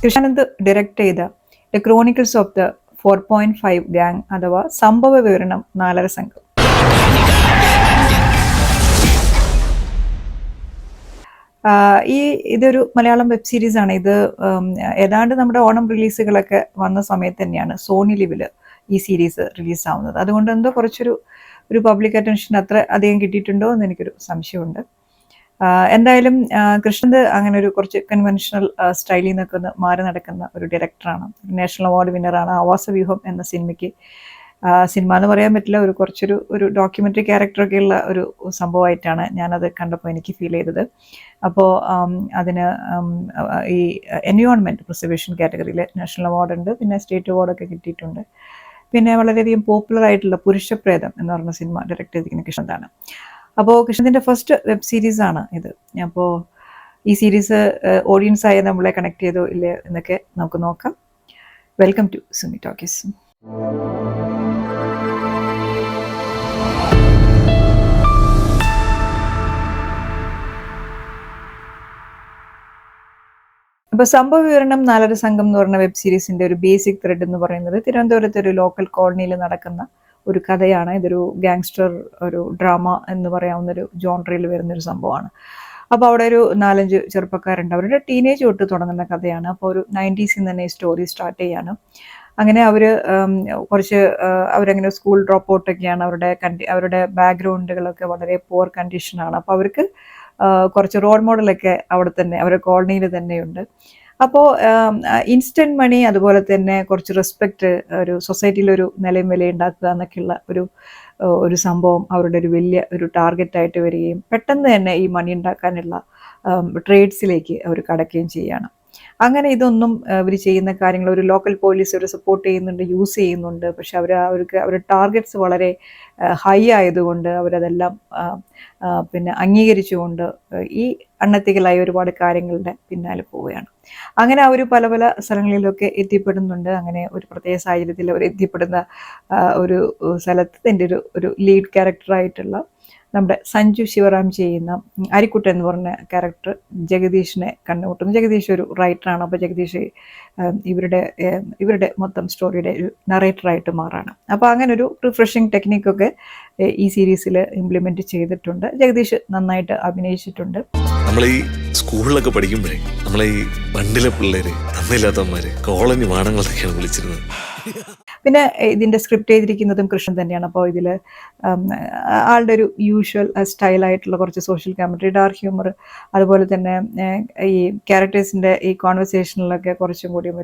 Krishnanand direct ചെയ്ത the chronicles of the 4.5 gang അഥവാ സംഭവ വിവരണം 4 സംഘം. ഇതൊരു മലയാളം വെബ് സീരീസ് ആണ്. ഇത് ഏതാണ്ട് നമ്മുടെ ഓണം റിലീസുകളൊക്കെ വന്ന സമയത്ത് തന്നെയാണ് സോണി ലിവില് ഈ സീരീസ് റിലീസാവുന്നത്. അതുകൊണ്ട് എന്തോ കുറച്ചൊരു പബ്ലിക് അറ്റൻഷൻ അത്ര അധികം കിട്ടിയിട്ടുണ്ടോ എന്ന് എനിക്കൊരു സംശയമുണ്ട്. എന്തായാലും കൃഷ്ണന്ത് അങ്ങനെ ഒരു കുറച്ച് കൺവെൻഷണൽ സ്റ്റൈലിൽ നിന്നൊക്കെ ഒന്ന് മാറി നടക്കുന്ന ഒരു ഡയറക്ടറാണ്. National award വിന്നറാണ്. ആവാസവ്യൂഹം എന്ന സിനിമയ്ക്ക്, സിനിമ എന്ന് പറയാൻ പറ്റില്ല, ഒരു ഡോക്യുമെൻ്ററി ക്യാരക്ടറൊക്കെ ഉള്ള ഒരു സംഭവമായിട്ടാണ് ഞാനത് കണ്ടപ്പോൾ എനിക്ക് ഫീൽ ചെയ്തത്. അപ്പോൾ അതിന് ഈ എൻവയോൺമെൻറ്റ് പ്രിസർവേഷൻ കാറ്റഗറിയിൽ നാഷണൽ അവാർഡ് ഉണ്ട്, പിന്നെ സ്റ്റേറ്റ് അവാർഡൊക്കെ കിട്ടിയിട്ടുണ്ട്. പിന്നെ വളരെയധികം പോപ്പുലർ ആയിട്ടുള്ള പുരുഷപ്രേതം എന്ന് പറഞ്ഞ സിനിമ ഡയറക്റ്റ് ചെയ്തിരിക്കുന്ന കൃഷ്ണന്താണ്. അപ്പോൾ കൃഷ്ണൻ്റെ ഫസ്റ്റ് വെബ് സീരീസ് ആണ് ഇത്. അപ്പോൾ ഈ സീരീസ് ഓഡിയൻസായി നമ്മളെ കണക്ട് ചെയ്തോ ഇല്ലേ എന്നൊക്കെ നമുക്ക് നോക്കാം. Welcome to Sumi talkies. അപ്പോൾ സംഭവ വിവരണം 4 സംഘം എന്ന് പറഞ്ഞ വെബ് സീരീസിന്റെ ഒരു ബേസിക് ത്രെഡ് എന്ന് പറയുന്നത് തിരുവനന്തപുരത്തെ ഒരു ലോക്കൽ കോളനിയിൽ നടക്കുന്ന ഒരു കഥയാണ്. ഇതൊരു ഗാങ്സ്റ്റർ ഒരു ഡ്രാമ എന്ന് പറയാവുന്ന ഒരു ജോൺറിയിൽ വരുന്നൊരു സംഭവമാണ്. അപ്പോൾ അവിടെ ഒരു 4-5 ചെറുപ്പക്കാരുണ്ട്. അവരുടെ ടീനേജ് തൊട്ട് തുടങ്ങുന്ന കഥയാണ്. അപ്പോൾ ഒരു 90s തന്നെ ഈ സ്റ്റോറി സ്റ്റാർട്ട് ചെയ്യാണ്. അങ്ങനെ അവരങ്ങനെ സ്കൂൾ ഡ്രോപ്പ് ഔട്ടൊക്കെയാണ്. അവരുടെ ബാക്ക്ഗ്രൗണ്ടുകളൊക്കെ വളരെ പുവർ കണ്ടീഷനാണ്. അപ്പോൾ അവർക്ക് കുറച്ച് റോൾ മോഡലൊക്കെ അവിടെ തന്നെ അവരുടെ കോളനിയിൽ തന്നെയുണ്ട്. അപ്പോൾ ഇൻസ്റ്റൻറ്റ് മണി, അതുപോലെ തന്നെ കുറച്ച് റെസ്പെക്റ്റ്, ഒരു സൊസൈറ്റിയിലൊരു നിലയും വിലയുണ്ടാക്കുക എന്നൊക്കെയുള്ള ഒരു സംഭവം അവരുടെ ഒരു വലിയ ഒരു ടാർഗറ്റായിട്ട് വരികയും പെട്ടെന്ന് തന്നെ ഈ മണി ഉണ്ടാക്കാനുള്ള ട്രേഡ്സിലേക്ക് അവർ കടക്കുകയും ചെയ്യുകയാണ്. അങ്ങനെ ഇതൊന്നും ഇവർ ചെയ്യുന്ന കാര്യങ്ങൾ ഒരു ലോക്കൽ പോലീസ് ഒരു സപ്പോർട്ട് ചെയ്യുന്നുണ്ട്, യൂസ് ചെയ്യുന്നുണ്ട്. പക്ഷെ അവരുടെ ടാർഗറ്റ്സ് വളരെ ഹൈ ആയതുകൊണ്ട് അവരതെല്ലാം പിന്നെ അംഗീകരിച്ചുകൊണ്ട് ഈ അണ്ണത്തികളായ ഒരുപാട് കാര്യങ്ങളുടെ പിന്നാലെ പോവുകയാണ്. അങ്ങനെ അവർ പല പല സ്ഥലങ്ങളിലൊക്കെ എത്തിപ്പെടുന്നുണ്ട്. അങ്ങനെ ഒരു പ്രത്യേക സാഹചര്യത്തിൽ അവർ എത്തിപ്പെടുന്ന ഒരു സ്ഥലത്ത് എൻ്റെ ഒരു ലീഡ് ക്യാരക്ടറായിട്ടുള്ള നമ്മുടെ സഞ്ജു ശിവറാം ചെയ്യുന്ന അരിക്കുട്ടൻ എന്ന് പറഞ്ഞ ക്യാരക്ടർ ജഗദീഷിനെ കണ്ടുമുട്ടുന്നു. ജഗദീഷ് ഒരു റൈറ്ററാണ്. അപ്പോൾ ജഗദീഷ് ഇവരുടെ മൊത്തം സ്റ്റോറിയുടെ ഒരു നറേറ്ററായിട്ട് മാറാണ്. അപ്പോൾ അങ്ങനെ ഒരു റിഫ്രഷിങ് ടെക്നിക്കൊക്കെ ഈ സീരീസിൽ ഇംപ്ലിമെൻറ്റ് ചെയ്തിട്ടുണ്ട്. ജഗദീഷ് നന്നായിട്ട് അഭിനയിച്ചിട്ടുണ്ട്. നമ്മൾ ഈ സ്കൂളിലൊക്കെ പഠിക്കുമ്പോഴേ നമ്മളെ ഈ പണ്ടിലെ പിള്ളേര് തമ്മില്ലാത്തവന്മാര് കോളനി വാണങ്ങളൊക്കെയാണ് വിളിച്ചിരുന്നത്. പിന്നെ ഇതിൻ്റെ സ്ക്രിപ്റ്റ് ചെയ്തിരിക്കുന്നതും കൃഷ്ണൻ തന്നെയാണ്. അപ്പോൾ ഇതിൽ ആളുടെ ഒരു യൂഷ്വൽ സ്റ്റൈലായിട്ടുള്ള കുറച്ച് സോഷ്യൽ കമൻട്രി, ഡാർക്ക് ഹ്യൂമർ, അതുപോലെ തന്നെ ഈ ക്യാരക്ടേഴ്സിൻ്റെ ഈ കോൺവെർസേഷനിലൊക്കെ കുറച്ചും കൂടിയും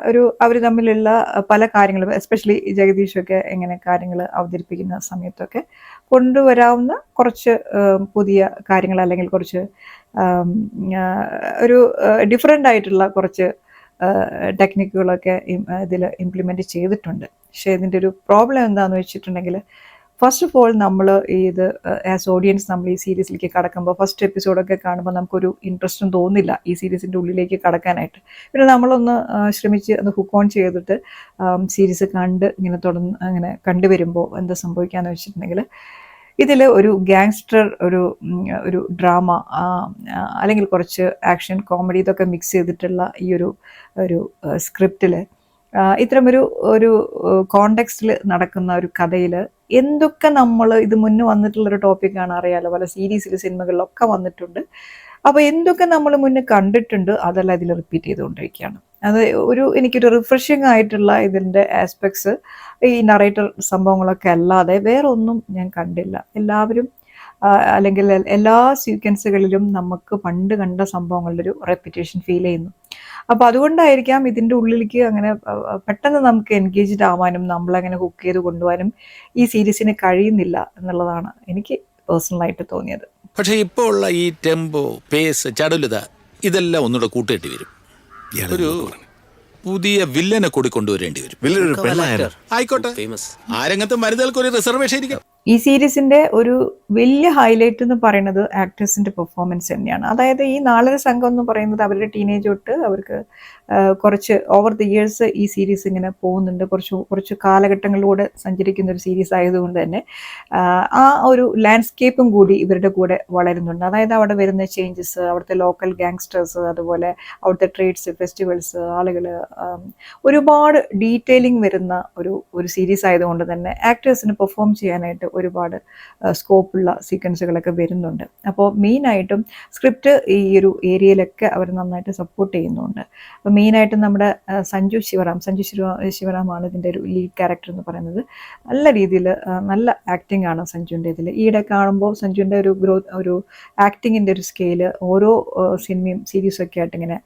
ഒരു അവർ തമ്മിലുള്ള പല കാര്യങ്ങളും, എസ്പെഷ്യലി ജഗദീഷൊക്കെ എങ്ങനെ കാര്യങ്ങൾ അവതരിപ്പിക്കുന്ന സമയത്തൊക്കെ കൊണ്ടുവരാവുന്ന കുറച്ച് പുതിയ കാര്യങ്ങൾ, അല്ലെങ്കിൽ കുറച്ച് ഒരു ഡിഫറെൻ്റ് ആയിട്ടുള്ള കുറച്ച് ടെക്നിക്കുകളൊക്കെ ഇതിൽ ഇംപ്ലിമെൻറ്റ് ചെയ്തിട്ടുണ്ട്. പക്ഷേ ഇതിൻ്റെ ഒരു പ്രോബ്ലം എന്താണെന്ന് വെച്ചിട്ടുണ്ടെങ്കിൽ, ഫസ്റ്റ് ഓഫ് ഓൾ നമ്മൾ ഇത് ആസ് ഓഡിയൻസ് നമ്മൾ ഈ സീരീസിലേക്ക് കടക്കുമ്പോൾ ഫസ്റ്റ് എപ്പിസോഡൊക്കെ കാണുമ്പോൾ നമുക്കൊരു ഇൻട്രസ്റ്റും തോന്നില്ല ഈ സീരീസിൻ്റെ ഉള്ളിലേക്ക് കടക്കാനായിട്ട്. പിന്നെ നമ്മളൊന്ന് ശ്രമിച്ച് അത് ഹുക്ക് ഓൺ ചെയ്തിട്ട് സീരീസ് അങ്ങനെ കണ്ടുവരുമ്പോൾ എന്താ സംഭവിക്കുകയെന്ന് വെച്ചിട്ടുണ്ടെങ്കിൽ, ഇതിൽ ഒരു ഗാങ്സ്റ്റർ ഒരു ഡ്രാമ, അല്ലെങ്കിൽ കുറച്ച് ആക്ഷൻ കോമഡി ഇതൊക്കെ മിക്സ് ചെയ്തിട്ടുള്ള ഈ ഒരു സ്ക്രിപ്റ്റിൽ ഇത്തരമൊരു കോണ്ടെക്സ്റ്റിൽ നടക്കുന്ന ഒരു കഥയിൽ എന്തൊക്കെ നമ്മൾ ഇത് മുന്നേ വന്നിട്ടുള്ളൊരു ടോപ്പിക്കാണ്, അറിയാലോ, പല സിനിമകളിലൊക്കെ വന്നിട്ടുണ്ട്. അപ്പോൾ എന്തൊക്കെ നമ്മൾ മുന്നേ കണ്ടിട്ടുണ്ട് അതെല്ലാം ഇതിൽ റിപ്പീറ്റ് ചെയ്തുകൊണ്ടിരിക്കുകയാണ്. അത് എനിക്കൊരു റിഫ്രഷിങ് ആയിട്ടുള്ള ഇതിൻ്റെ ആസ്പെക്ട്സ് ഈ നറേറ്റർ സംഭവങ്ങളൊക്കെ അല്ലാതെ വേറെ ഒന്നും ഞാൻ കണ്ടില്ല. എല്ലാവരും അല്ലെങ്കിൽ എല്ലാ സീക്വൻസുകളിലും നമുക്ക് പണ്ട് കണ്ട സംഭവങ്ങളുടെ ഒരു റെപ്പിറ്റേഷൻ ഫീൽ ചെയ്യുന്നു. അപ്പോൾ അതുകൊണ്ടായിരിക്കാം ഇതിൻ്റെ ഉള്ളിലേക്ക് അങ്ങനെ പെട്ടെന്ന് നമുക്ക് എൻഗേജ്ഡ് ആവാനും നമ്മളങ്ങനെ ഹുക്ക് ചെയ്ത് കൊണ്ടുപോകാനും ഈ സീരീസിന് കഴിയുന്നില്ല എന്നുള്ളതാണ് എനിക്ക് പേഴ്സണലായിട്ട് തോന്നിയത്. പക്ഷേ ഇപ്പോൾ ഉള്ള ഈ ടെമ്പോ, പേസ്, ചടുലത ഇതെല്ലാം ഒന്നുകൂടെ കൂട്ടിയിട്ട് വരും. ഒരു പുതിയ വില്ലനെ കൂടി കൊണ്ടുവരേണ്ടി വരും. വലിയൊരു ആയിക്കോട്ടെ, ആ രംഗത്ത് മരുന്നുകൾക്ക് ഒരു റിസർവേഷൻ ഇരിക്കും. ഈ സീരീസിന്റെ ഒരു വലിയ ഹൈലൈറ്റ് എന്ന് പറയുന്നത് ആക്ടേഴ്സിന്റെ പെർഫോമൻസ് തന്നെയാണ്. അതായത് ഈ നാലര സംഘം എന്ന് പറയുന്നത് അവരുടെ ടീനേജ് തൊട്ട് അവർക്ക് കുറച്ച് ഓവർ ദി ഇയേഴ്സ് ഈ സീരീസ് ഇങ്ങനെ പോകുന്നുണ്ട്. കുറച്ച് കാലഘട്ടങ്ങളിലൂടെ സഞ്ചരിക്കുന്ന ഒരു സീരീസ് ആയതുകൊണ്ട് തന്നെ ആ ഒരു ലാൻഡ്സ്കേപ്പും കൂടി ഇവരുടെ കൂടെ വളരുന്നുണ്ട്. അതായത് അവിടെ വരുന്ന ചേഞ്ചസ്, അവിടുത്തെ ലോക്കൽ ഗാങ്സ്റ്റേഴ്സ്, അതുപോലെ അവിടുത്തെ ട്രേഡ്സ്, ഫെസ്റ്റിവൽസ്, ആളുകൾ, ഒരുപാട് ഡീറ്റെയിലിംഗ് വരുന്ന ഒരു സീരീസ് ആയതുകൊണ്ട് തന്നെ ആക്ടേഴ്സിന് പെർഫോം ചെയ്യാനായിട്ട് ഒരുപാട് സ്കോപ്പുള്ള സീക്വൻസുകളൊക്കെ വരുന്നുണ്ട്. അപ്പോൾ മെയിനായിട്ടും സ്ക്രിപ്റ്റ് ഈ ഒരു ഏരിയയിലൊക്കെ അവർ നന്നായിട്ട് സപ്പോർട്ട് ചെയ്യുന്നുണ്ട്. അപ്പോൾ മെയിനായിട്ടും നമ്മുടെ സഞ്ജു ശിവറാമാണ് ഇതിൻ്റെ ഒരു ലീഡ് ക്യാരക്ടർ എന്ന് പറയുന്നത്. നല്ല രീതിയിൽ നല്ല ആക്ടിംഗ് ആണ് സഞ്ജുവിൻ്റെ ഇതിൽ. ഈയിടെ കാണുമ്പോൾ സഞ്ജുവിൻ്റെ ഒരു ആക്ടിങ്ങിൻ്റെ ഒരു സ്കെയില് ഓരോ സിനിമയും സീരീസും ഒക്കെ ആയിട്ട് ഇങ്ങനെ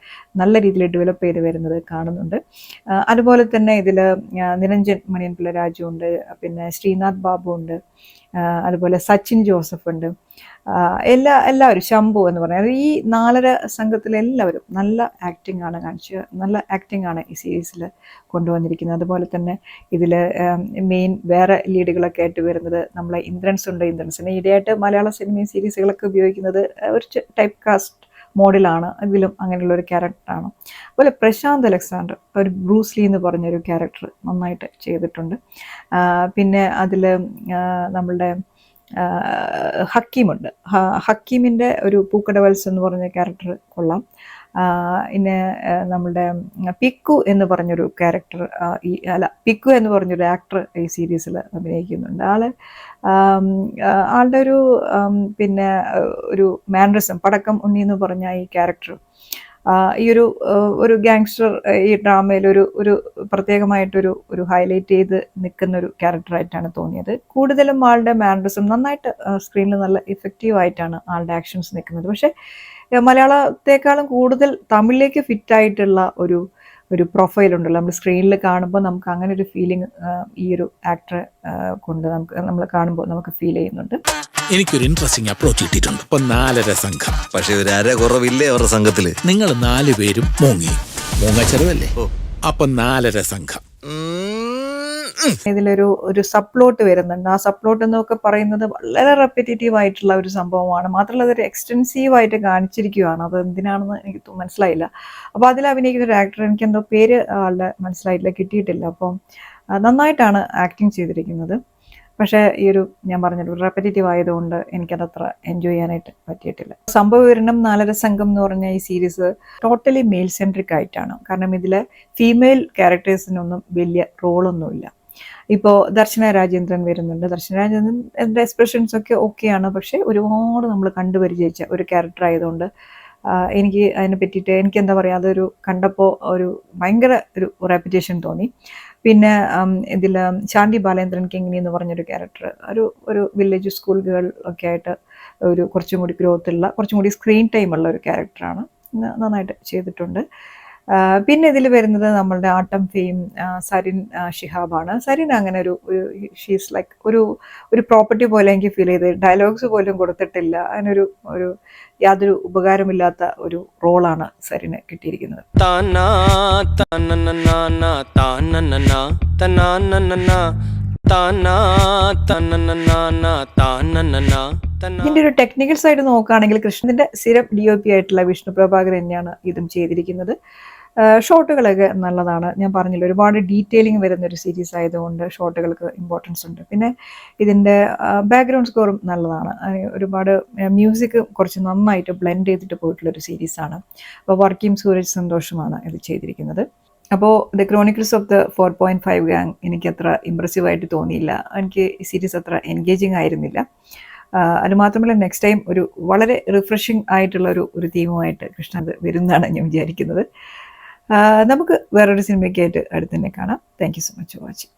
നല്ല രീതിയിൽ ഡെവലപ്പ് ചെയ്ത് വരുന്നത് കാണുന്നുണ്ട്. അതുപോലെ തന്നെ ഇതിൽ നിരഞ്ജൻ മണിയൻപിള്ള രാജു ഉണ്ട്, പിന്നെ ശ്രീനാഥ് ബാബു ഉണ്ട്, അതുപോലെ സച്ചിൻ ജോസഫ് ഉണ്ട്, എല്ലാവരും, ശംഭു എന്ന് പറയുന്നത്, ഈ നാലര സംഘത്തിലെ എല്ലാവരും നല്ല ആക്ടിംഗ് ആണ് ഈ സീരീസിൽ കൊണ്ടുവന്നിരിക്കുന്നത്. അതുപോലെ തന്നെ ഇതിൽ മെയിൻ വേറെ ലീഡുകളൊക്കെ ആയിട്ട് വരുന്നത് നമ്മളെ ഇന്ദ്രൻസിന് ഈയിടെയായിട്ട് മലയാള സിനിമയും സീരീസുകളൊക്കെ ഉപയോഗിക്കുന്നത് ഒരു ടൈപ്പ് കാസ്റ്റ് മോഡലാണ്. ഇതിലും അങ്ങനെയുള്ള ഒരു ക്യാരക്ടറാണ്. അതുപോലെ പ്രശാന്ത് അലക്സാണ്ടർ, ഒരു ബ്രൂസ് ലീ എന്ന് പറഞ്ഞൊരു ക്യാരക്ടർ നന്നായിട്ട് ചെയ്തിട്ടുണ്ട്. പിന്നെ അതിൽ നമ്മളുടെ ഹക്കീമുണ്ട്. ഹക്കീമിൻ്റെ ഒരു പൂക്കടവൽസ് എന്ന് പറഞ്ഞ ക്യാരക്ടർ കൊള്ളാം. പിന്നെ നമ്മളുടെ പിക്കു എന്ന് പറഞ്ഞൊരു ക്യാരക്ടർ പിക്കു എന്ന് പറഞ്ഞൊരു ആക്ടർ ഈ സീരീസിൽ അഭിനയിക്കുന്നുണ്ട്. ആളുടെ പിന്നെ ഒരു മാനറിസം, പടക്കം ഉണ്ണി എന്ന് പറഞ്ഞ ഈ ക്യാരക്ടർ ഈ ഒരു ഗാങ്സ്റ്റർ ഈ ഡ്രാമയിൽ ഒരു പ്രത്യേകമായിട്ടൊരു ഹൈലൈറ്റ് ചെയ്ത് നിൽക്കുന്ന ഒരു ക്യാരക്ടറായിട്ടാണ് തോന്നിയത്. കൂടുതലും ആളുടെ മാനറിസം നന്നായിട്ട് സ്ക്രീനിൽ നല്ല ഇഫക്റ്റീവായിട്ടാണ് ആളുടെ ആക്ഷൻസ് നിൽക്കുന്നത്. പക്ഷേ മലയാളത്തെക്കാളും കൂടുതൽ തമിഴിലേക്ക് ഫിറ്റായിട്ടുള്ള ഒരു പ്രൊഫൈൽ ഉണ്ടല്ലോ, നമ്മൾ സ്ക്രീനിൽ കാണുമ്പോൾ നമുക്ക് അങ്ങനെ ഒരു ഫീലിംഗ് ഈ ഒരു ആക്ടറെ കൊണ്ട് നമ്മൾ കാണുമ്പോൾ നമുക്ക് ഫീൽ ചെയ്യുന്നുണ്ട്. എനിക്കൊരു ഇൻട്രസ്റ്റിംഗ് അപ്രോച്ച് കിട്ടിയിട്ടുണ്ട്. ഇപ്പൊ 4.5 സംഘം. പക്ഷെ ഒരു അര കുറവില്ലേ അവരുടെ സംഘത്തില്? നിങ്ങൾ 4 പേരും മൂങ്ങ ചെറുതല്ലേ? അപ്പൊ 4.5 സംഘം. ഇതിലൊരു സബ്പ്ലോട്ട് വരുന്നുണ്ട്. ആ സബ്പ്ലോട്ട് എന്നൊക്കെ പറയുന്നത് വളരെ റെപ്പിറ്റേറ്റീവ് ആയിട്ടുള്ള ഒരു സംഭവമാണ്. മാത്രമല്ല അതൊരു എക്സ്റ്റെൻസീവ് ആയിട്ട് കാണിച്ചിരിക്കുകയാണ്. അത് എന്തിനാണെന്ന് എനിക്ക് മനസ്സിലായില്ല. അപ്പോൾ അതിൽ അഭിനയിക്കുന്ന ഒരു ആക്ടർ, എനിക്ക് എന്തോ പേര് ആളുടെ മനസ്സിലായിട്ടില്ല, കിട്ടിയിട്ടില്ല. അപ്പം നന്നായിട്ടാണ് ആക്ടിങ് ചെയ്തിരിക്കുന്നത്. പക്ഷേ ഞാൻ പറഞ്ഞൊരു റെപ്പറ്റേറ്റീവ് ആയതുകൊണ്ട് എനിക്കതത്ര എൻജോയ് ചെയ്യാനായിട്ട് പറ്റിയിട്ടില്ല. സംഭവ വിവരണം 4.5 സംഘം എന്ന് പറഞ്ഞ ഈ സീരീസ് ടോട്ടലി മെയിൽ സെൻട്രിക് ആയിട്ടാണ്. കാരണം ഇതിലെ ഫീമെയിൽ ക്യാരക്ടേഴ്സിനൊന്നും വലിയ റോളൊന്നുമില്ല. ഇപ്പോൾ ദർശന രാജേന്ദ്രൻ വരുന്നുണ്ട്. ദർശന രാജേന്ദ്രൻ്റെ എക്സ്പ്രഷൻസ് ഒക്കെ ഓക്കെയാണ്. പക്ഷേ ഒരുപാട് നമ്മൾ കണ്ടുപരിചയിച്ച ഒരു ക്യാരക്ടർ ആയതുകൊണ്ട് എനിക്ക് അതിനെ പറ്റിയിട്ട് എനിക്ക് എന്താ പറയുക, അതൊരു കണ്ടപ്പോൾ ഭയങ്കര ഒരു റെപ്യൂട്ടേഷൻ തോന്നി. പിന്നെ ഇതിൽ ശാന്തി ബാലേന്ദ്രൻ കിങ്ങിണി എന്ന് പറഞ്ഞൊരു ക്യാരക്ടർ, ഒരു വില്ലേജ് സ്കൂൾ ഗേൾ ഒക്കെ ആയിട്ട് കുറച്ചും കൂടി ഗ്രോത്ത് ഉള്ള, കുറച്ചും കൂടി സ്ക്രീൻ ടൈം ഉള്ള ഒരു ക്യാരക്ടറാണ്. നന്നായിട്ട് ചെയ്തിട്ടുണ്ട്. പിന്നെ ഇതിൽ വരുന്നത് നമ്മളുടെ ആട്ടം ഫെയിം സരിൻ ഷിഹാബാണ്. സരിൻ അങ്ങനെ ഷീസ് ലൈക്ക് ഒരു പ്രോപ്പർട്ടി പോലെ എനിക്ക് ഫീൽ ചെയ്ത്, ഡയലോഗ്സ് പോലും കൊടുത്തിട്ടില്ല. ഒരു യാതൊരു ഉപകാരമില്ലാത്ത ഒരു റോളാണ് സരിന് കിട്ടിയിരിക്കുന്നത്. ഇതിൻ്റെ ഒരു ടെക്നിക്കൽ സൈഡ് നോക്കുകയാണെങ്കിൽ കൃഷ്ണന്റെ സ്ഥിരം DOP ആയിട്ടുള്ള വിഷ്ണു പ്രഭാകർ തന്നെയാണ് ഇതും ചെയ്തിരിക്കുന്നത്. ഷോട്ടുകളൊക്കെ നല്ലതാണ്. ഞാൻ പറഞ്ഞില്ല, ഒരുപാട് ഡീറ്റെയിലിംഗ് വരുന്ന ഒരു സീരീസ് ആയതുകൊണ്ട് ഷോട്ടുകൾക്ക് ഇമ്പോർട്ടൻസ് ഉണ്ട്. പിന്നെ ഇതിൻ്റെ ബാക്ക്ഗ്രൗണ്ട് സ്കോറും നല്ലതാണ്. ഒരുപാട് മ്യൂസിക് കുറച്ച് നന്നായിട്ട് ബ്ലെൻഡ് ചെയ്തിട്ട് പോയിട്ടുള്ളൊരു സീരീസാണ്. അപ്പോൾ വർക്കിംഗ് സൂരജ് സന്തോഷമാണ് ഇത് ചെയ്തിരിക്കുന്നത്. അപ്പോൾ the chronicles of the 4.5 gang എനിക്കത്ര ഇമ്പ്രസീവായിട്ട് തോന്നിയില്ല. എനിക്ക് ഈ സീരീസ് അത്ര എൻഗേജിങ് ആയിരുന്നില്ല. അതുമാത്രമല്ല നെക്സ്റ്റ് ടൈം വളരെ റിഫ്രഷിംഗ് ആയിട്ടുള്ള ഒരു തീമുമായിട്ട് കൃഷ്ണ വരുന്നതാണ് ഞാൻ വിചാരിക്കുന്നത്. നമുക്ക് വേറൊരു സിനിമയ്ക്കായിട്ട് അടുത്ത് തന്നെ കാണാം. Thank you so much for watching.